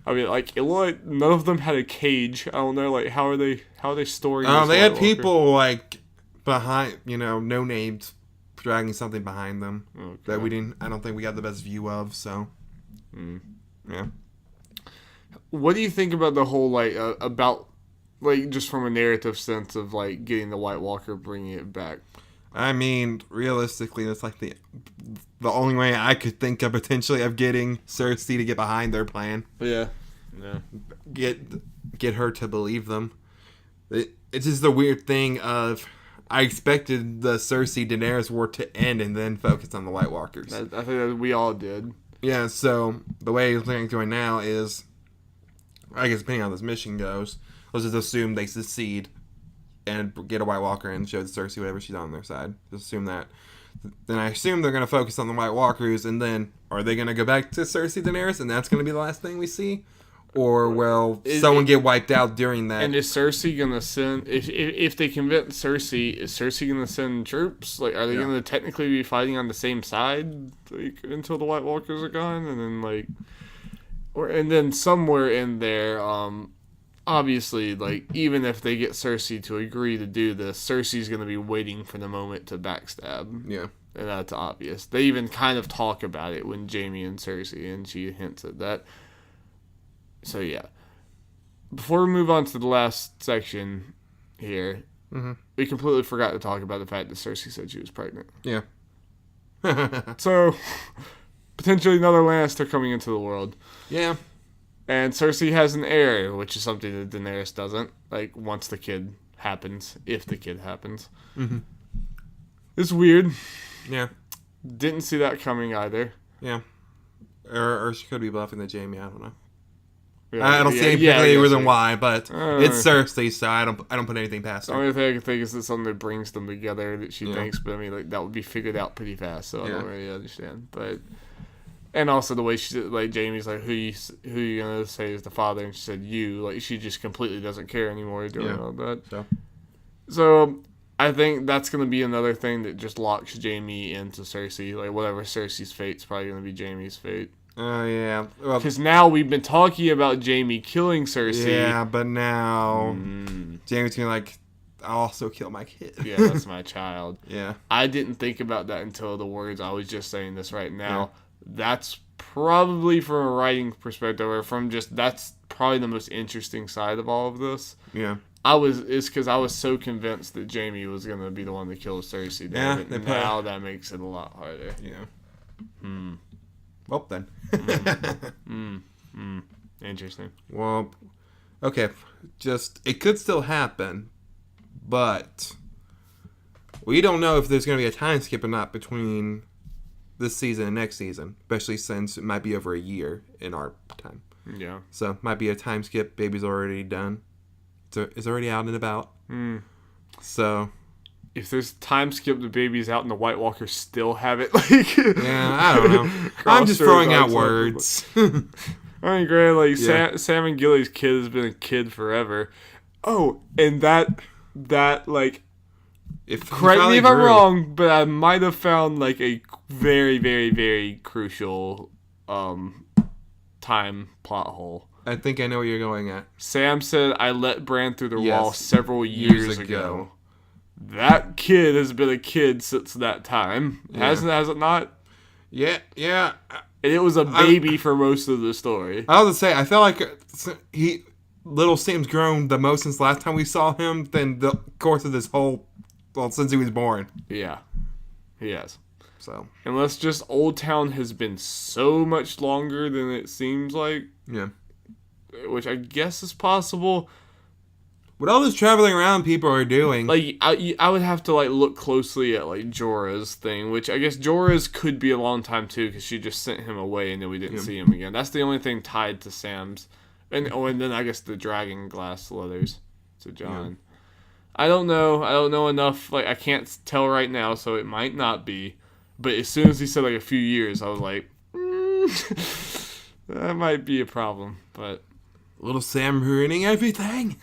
I mean, like, it looked like none of them had a cage. I don't know, like, how are they storing this they had White people, like, behind, no names, dragging something behind them that I don't think we got the best view of, so. Yeah. What do you think about the whole, like, just from a narrative sense of, like, getting the White Walker, bringing it back? I mean, realistically, that's like the only way I could think of potentially of getting Cersei to get behind their plan. Yeah. Get her to believe them. It's just the weird thing of I expected the Cersei Daenerys war to end and then focus on the White Walkers. I think that we all did. Yeah. So the way things going now is, I guess depending on how this mission goes, let's just assume they succeed and get a White Walker and show Cersei whatever she's on their side. Just assume that. Then I assume they're going to focus on the White Walkers, and then are they going to go back to Cersei Daenerys, and that's going to be the last thing we see? Or will someone get wiped out during that? And is Cersei going to send... If they convince Cersei, is Cersei going to send troops? Like, are they going to technically be fighting on the same side until the White Walkers are gone? And then, like... And then somewhere in there... obviously, like, even if they get Cersei to agree to do this, Cersei's going to be waiting for the moment to backstab. Yeah. And that's obvious. They even kind of talk about it when Jaime and Cersei, and she hints at that. So, yeah. Before we move on to the last section here, we completely forgot to talk about the fact that Cersei said she was pregnant. Yeah. So, potentially another Lannister coming into the world. Yeah. And Cersei has an heir, which is something that Daenerys doesn't. Like, once the kid happens. If the kid happens. Mm-hmm. It's weird. Yeah. Didn't see that coming either. Yeah. Or she could be bluffing the Jaime, I don't know. Yeah, I don't see any particular reason why, but it's Cersei, so I don't put anything past her. The only thing I can think is that something that brings them together that she thinks, but I mean, like, that would be figured out pretty fast, so I don't really understand. But... And also the way she, like, Jaime's like, who you gonna say is the father? And she said, you. Like, she just completely doesn't care anymore doing all that. So, I think that's gonna be another thing that just locks Jaime into Cersei. Like, whatever Cersei's fate's probably gonna be Jaime's fate. Oh, yeah. Because now we've been talking about Jaime killing Cersei. Yeah, but now Jaime's gonna, like, I'll also kill my kid. Yeah, that's my child. Yeah. I didn't think about that until the words. I was just saying this right now. Yeah. That's probably from a writing perspective, or from just, that's probably the most interesting side of all of this. Yeah. It's because I was so convinced that Jaime was going to be the one that kills Cersei. Now that makes it a lot harder. Yeah. Well, then. Interesting. Well, okay. It could still happen, but we don't know if there's going to be a time skip or not between this season and next season, especially since it might be over a year in our time. Yeah. So might be a time skip. Baby's already done. It's already out and about. So if there's time skip, the baby's out and the White Walkers still have it. Like, yeah, I don't know. I'm just throwing out words. I mean, granted, like Sam and Gilly's kid has been a kid forever. Oh, and that like, correct me if I'm wrong, but I might have found like a very, very, very crucial time plot hole. I think I know where you're going at. Sam said, "I let Bran through the wall several years ago." That kid has been a kid since that time. Has it not? Yeah. And it was a baby for most of the story. I was going to say, I feel like little Sam's grown the most since last time we saw him than the course of this whole, since he was born. Yeah, he has. So, unless just Old Town has been so much longer than it seems like. Yeah. Which I guess is possible. What all this traveling around people are doing. Like, I would have to, like, look closely at, like, Jorah's thing, which I guess Jorah's could be a long time, too, because she just sent him away and then we didn't see him again. That's the only thing tied to Sam's. And then I guess the dragon glass leathers to Jon. Yeah. I don't know enough. Like, I can't tell right now, so it might not be. But as soon as he said, like, a few years, I was like, that might be a problem, but... Little Sam ruining everything.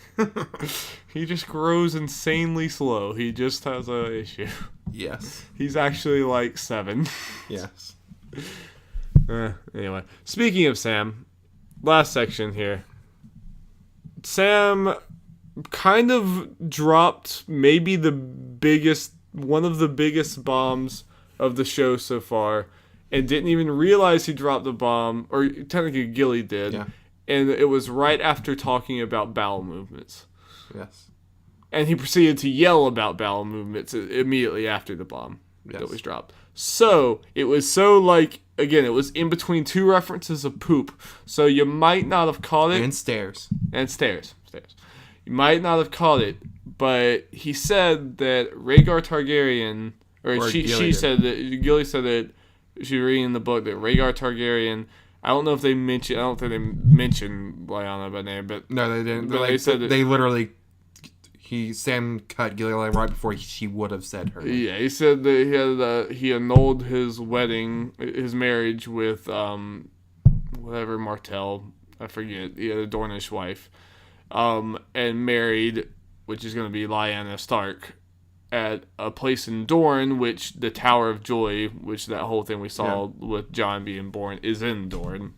He just grows insanely slow. He just has a issue. Yes. He's actually like 7. Yes. Anyway, speaking of Sam, last section here. Sam kind of dropped maybe one of the biggest bombs of the show so far, and didn't even realize he dropped the bomb, or technically Gilly did. Yeah. And it was right after talking about bowel movements. Yes. And he proceeded to yell about bowel movements immediately after the bomb that was dropped. So, it was again, it was in between 2 references of poop. So you might not have caught it. And stairs. You might not have caught it, but he said that Rhaegar Targaryen, or she said that, Gilly said that, she was reading in the book that Rhaegar Targaryen, I don't think they mentioned Lyanna by name, but... No, they didn't. But they said that... They literally... Sam cut Gilly right before she would have said her name. Yeah, he said that he annulled his marriage with, whatever, Martell, I forget, the Dornish wife, and married, which is going to be Lyanna Stark, at a place in Dorne, which the Tower of Joy, which that whole thing we saw with Jon being born, is in Dorne.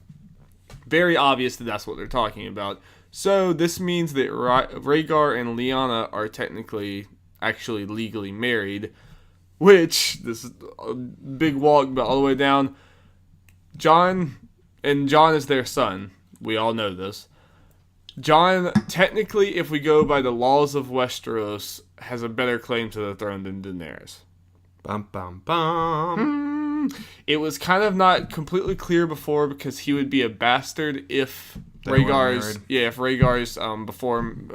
Very obvious that that's what they're talking about. So this means that Rhaegar and Lyanna are technically, actually legally married, which, this is a big walk, but all the way down, Jon is their son. We all know this. Jon, technically, if we go by the laws of Westeros, has a better claim to the throne than Daenerys. Bum, bum, bum. It was kind of not completely clear before because he would be a bastard if Rhaegar's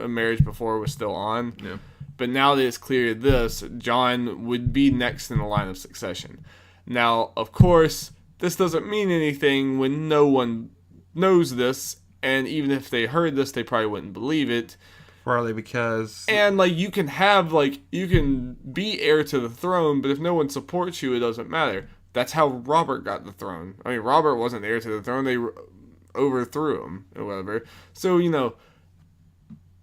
marriage before was still on. Yeah. But now that it's clear this, Jon would be next in the line of succession. Now, of course, this doesn't mean anything when no one knows this. And even if they heard this, they probably wouldn't believe it. Partly because... And, you can be heir to the throne, but if no one supports you, it doesn't matter. That's how Robert got the throne. I mean, Robert wasn't heir to the throne. They overthrew him, or whatever. So,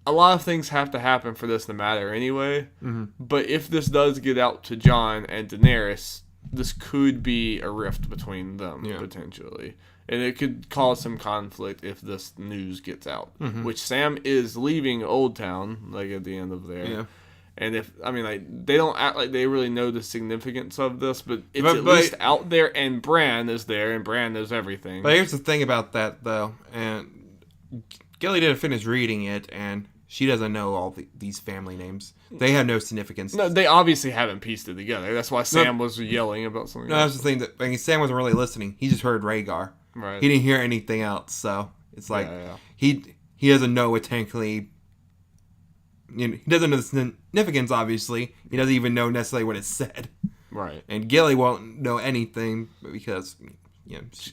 a lot of things have to happen for this to matter anyway. Mm-hmm. But if this does get out to Jon and Daenerys, this could be a rift between them, potentially. And it could cause some conflict if this news gets out. Mm-hmm. Which Sam is leaving Old Town, at the end of there. Yeah. And they don't act like they really know the significance of this, but it's at least out there, and Bran is there, and Bran knows everything. But here's the thing about that, though. And Gilly didn't finish reading it, and she doesn't know all these family names. They have no significance. No, they obviously haven't pieced it together. That's why Sam was yelling about something. No, that's the thing. Sam wasn't really listening. He just heard Rhaegar. Right. He didn't hear anything else, so it's like he doesn't know what technically. He doesn't know the significance. Obviously, he doesn't even know necessarily what it said. Right. And Gilly won't know anything because,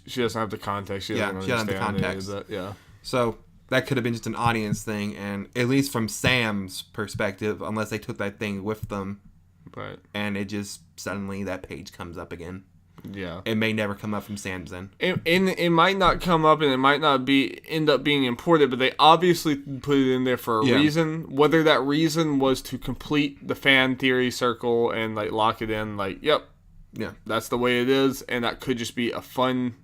she doesn't have the context. She doesn't have the context. Yeah. So that could have been just an audience thing, and at least from Sam's perspective, unless they took that thing with them, right? And it just suddenly that page comes up again. Yeah, it may never come up from Sam's end. It might not come up, and it might not end up being important. But they obviously put it in there for a reason. Whether that reason was to complete the fan theory circle and like lock it in, like, yep, yeah, that's the way it is, and that could just be a fun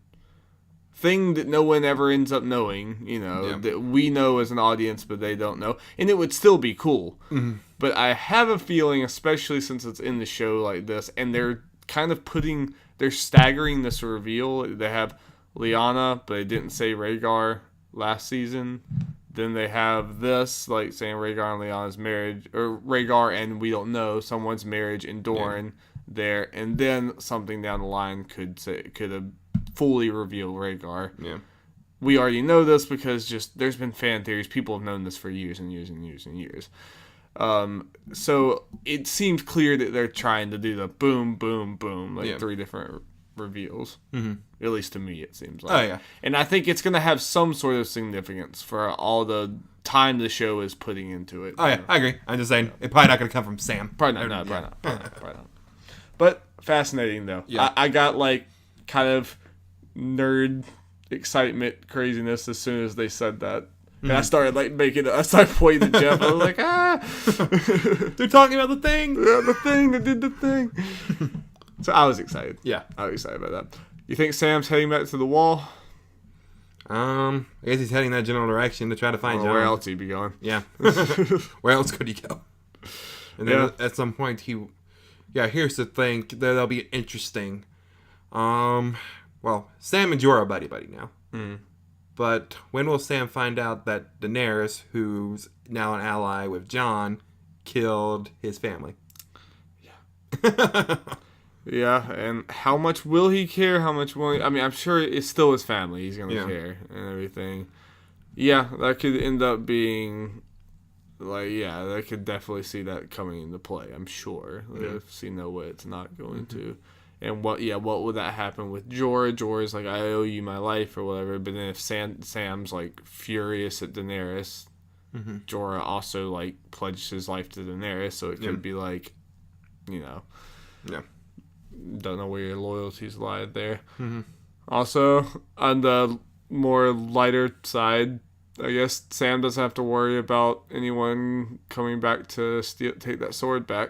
thing that no one ever ends up knowing, that we know as an audience, but they don't know. And it would still be cool. Mm-hmm. But I have a feeling, especially since it's in the show like this, and they're kind of they're staggering this reveal. They have Lyanna, but they didn't say Rhaegar last season. Then they have this, like saying Rhaegar and Lyanna's marriage, or Rhaegar and we don't know, someone's marriage in Dorne there. And then something down the line could have fully reveal Rhaegar. Yeah. We already know this because there's been fan theories. People have known this for years and years and years and years. So it seems clear that they're trying to do the boom, boom, boom, like 3 different reveals. Mm-hmm. At least to me, it seems like. Oh, yeah. And I think it's going to have some sort of significance for all the time the show is putting into it. Oh, yeah, I agree. I'm just saying, it's probably not going to come from Sam. Probably not. But fascinating, though. Yeah. I got, like, kind of nerd excitement craziness as soon as they said that. And I started pointing at Jeff. I was like, they're talking about the thing. Yeah, the thing. They did the thing. So I was excited. Yeah. I was excited about that. You think Sam's heading back to the wall? I guess he's heading that general direction to try to find Jon. Where else he'd be going? Yeah. Where else could he go? And then at some point here's the thing. That'll be interesting. Well, Sam and Jorah are buddy now. Mm. But when will Sam find out that Daenerys, who's now an ally with Jon, killed his family? Yeah. Yeah, and how much will he care? How much will he... I mean, I'm sure it's still his family. He's going to care and everything. Yeah, that could end up being... Like, yeah, I could definitely see that coming into play, I'm sure. I see no way it's not going to. And what would that happen with Jorah? Jorah's like, I owe you my life or whatever. But then if Sam's like furious at Daenerys, Jorah also like pledged his life to Daenerys, so it could be like, don't know where your loyalties lie there. Mm-hmm. Also, on the more lighter side, I guess Sam doesn't have to worry about anyone coming back to take that sword back.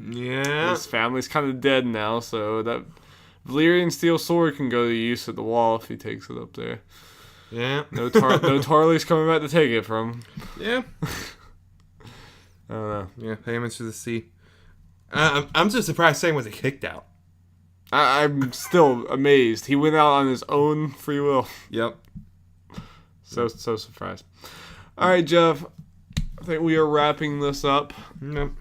Yeah. His family's kind of dead now, so that Valyrian steel sword can go to use at the wall if he takes it up there. Yeah. No Tarly's coming back to take it from. Yeah. I don't know. Yeah, payments to the sea. I'm just surprised Sam wasn't kicked out. I'm still amazed. He went out on his own free will. Yep. So surprised. All right, Jeff. I think we are wrapping this up. Yep.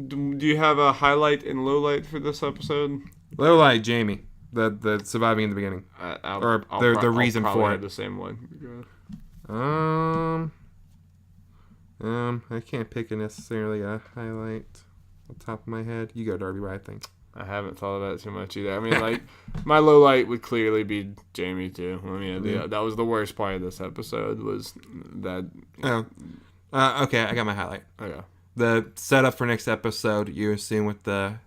Do you have a highlight and low light for this episode? Low light, Jamie. The surviving in the beginning. The reason for it. The same one. I can't pick necessarily a highlight on top of my head. You go, Darby, what I think. I haven't thought about it too much either. I mean, like, my low light would clearly be Jamie, too. I mean, that was the worst part of this episode, was that... Oh. Okay, I got my highlight. Okay. The setup for next episode, you assume with that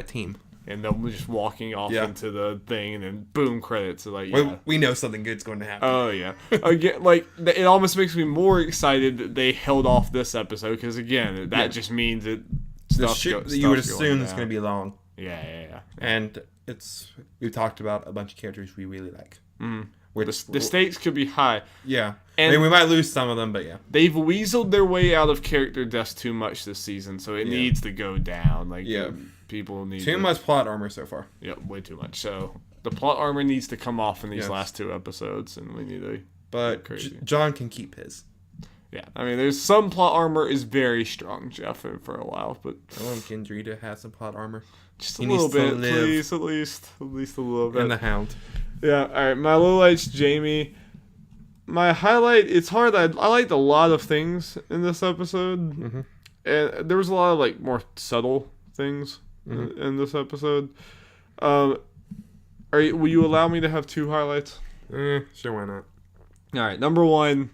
team. And them just walking off into the thing, and then boom, credits. So like, we know something good's going to happen. Oh, yeah. Again, like, it almost makes me more excited that they held off this episode, because, again, that just means that you would assume it's going to be long. Yeah. And we've talked about a bunch of characters we really like. Mm. The stakes could be high. Yeah. And I mean, we might lose some of them, but yeah. They've weaseled their way out of character deaths too much this season, so it needs to go down. Like, people need too much plot armor so far. Yeah, way too much. So the plot armor needs to come off in these last 2 episodes, and we need to. But Jon can keep his. Yeah, I mean, there's some plot armor is very strong, Jeff, for a while, but I want Gendry to have some plot armor. Just a little bit, please, at least a little bit. And the Hound. Yeah, all right. My lowlight's Jamie. My highlight, it's hard. I liked a lot of things in this episode, and there was a lot of like more subtle things. in this episode. Will you allow me to have 2 highlights? Sure, why not? All right, number 1,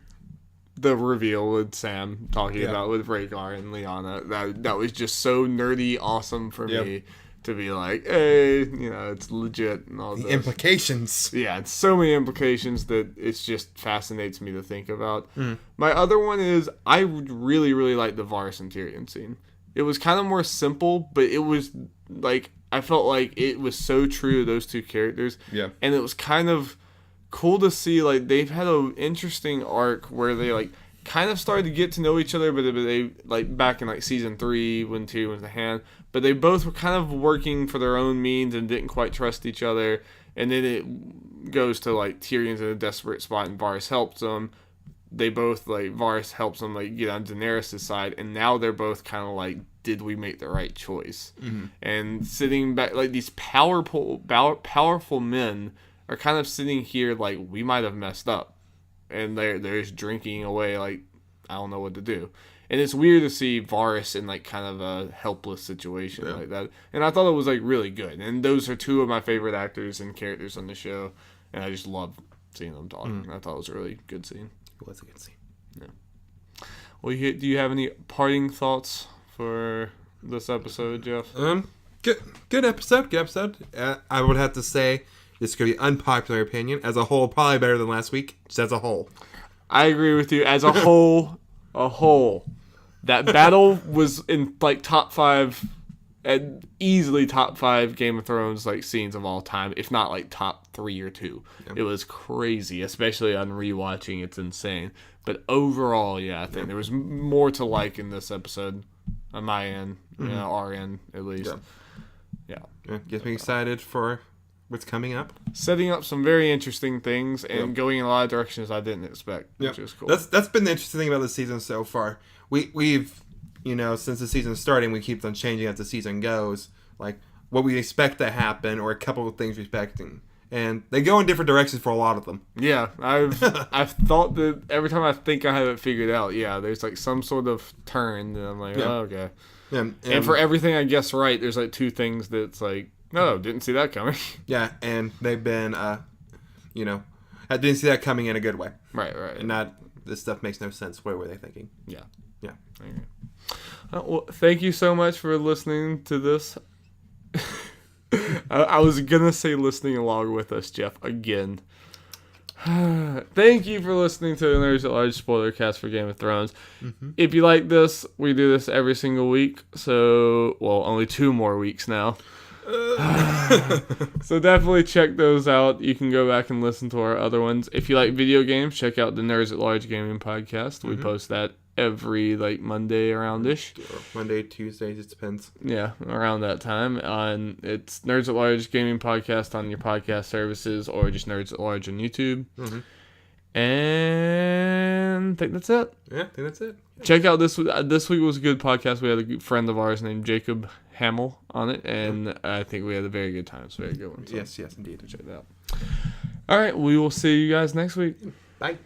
the reveal with Sam talking about with Rhaegar and Lyanna. That was just so nerdy awesome for me to be like, hey, it's legit and all the this. Implications. Yeah, it's so many implications that it just fascinates me to think about. My other one is I really, really like the Varys and Tyrion scene. It was kind of more simple, but it was like I felt like it was so true to those 2 characters. Yeah, and it was kind of cool to see like they've had an interesting arc where they like kind of started to get to know each other, but they like back in like season 3 when Tyrion was the Hand, but they both were kind of working for their own means and didn't quite trust each other. And then it goes to like Tyrion's in a desperate spot and Varys helps him. They both like Varys helps him like get on Daenerys' side, and now they're both kind of like, did we make the right choice? And sitting back like these powerful men are kind of sitting here like we might have messed up, and they're just drinking away like I don't know what to do. And it's weird to see Varys in like kind of a helpless situation like that. And I thought it was like really good. And those are 2 of my favorite actors and characters on the show, and I just love seeing them talk. I thought it was a really good scene. It was a good scene. Yeah. Well, do you have any parting thoughts for this episode, Jeff? Good episode. Good episode. I would have to say this could be unpopular opinion. As a whole, probably better than last week. Just as a whole. I agree with you. As a whole, that battle was in like top 5, and easily top 5 Game of Thrones like scenes of all time, if not like top 3 or 2. It was crazy, especially on rewatching. It's insane. But overall, I think there was more to like in this episode on my end, our end at least. Yeah. Gets me excited for what's coming up. Setting up some very interesting things and going in a lot of directions I didn't expect, which is cool. That's been the interesting thing about the season so far. We've since the season's starting, we keep on changing as the season goes, like what we expect to happen or a couple of things we're expecting. And they go in different directions for a lot of them. Yeah, I've thought that every time I think I have it figured out, there's like some sort of turn, and I'm like, oh, okay. Yeah, and for everything I guess right, there's like 2 things that's like, no, didn't see that coming. Yeah, and they've been, I didn't see that coming in a good way. Right. And this stuff makes no sense. What were they thinking? Yeah. I agree. Well, thank you so much for listening to this. I was gonna say listening along with us, Jeff, again. Thank you for listening to the Nerds at Large Spoilercast for Game of Thrones. If you like this, we do this every single week. So, only 2 more weeks now. So definitely check those out. You can go back and listen to our other ones. If you like video games, check out the Nerds at Large Gaming Podcast. We post that every Monday around-ish. Monday, Tuesdays, it depends. Yeah, around that time. It's Nerds at Large Gaming Podcast on your podcast services, or just Nerds at Large on YouTube. And I think that's it. Yeah, I think that's it. Check out this week was a good podcast. We had a good friend of ours named Jacob Hamill on it, and I think we had a very good time. It's a very good one. So yes, indeed. Check it out. All right, we will see you guys next week. Bye.